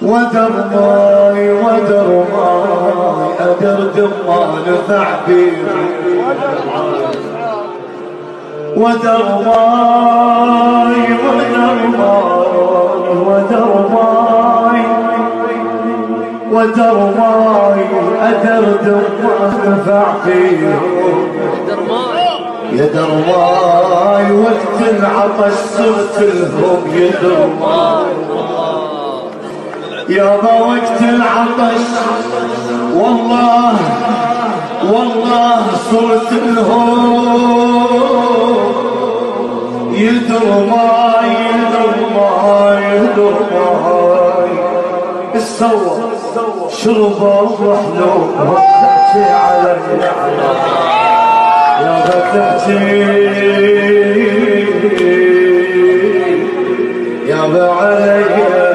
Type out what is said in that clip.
ودر ماي ودر ماي أدر دمان ثعبير ودر ماي ودر ماي ودر ماي ودر ماي أدر دمان ثعبير يا درماي وقت العطش صرت لهم يا درماي يابا وقت العطش والله والله صرت لهم يا درماي يا درماي يا درماي السوا شربوا وحلوهم تحكي على النعمة يا بتحكي يا بعلي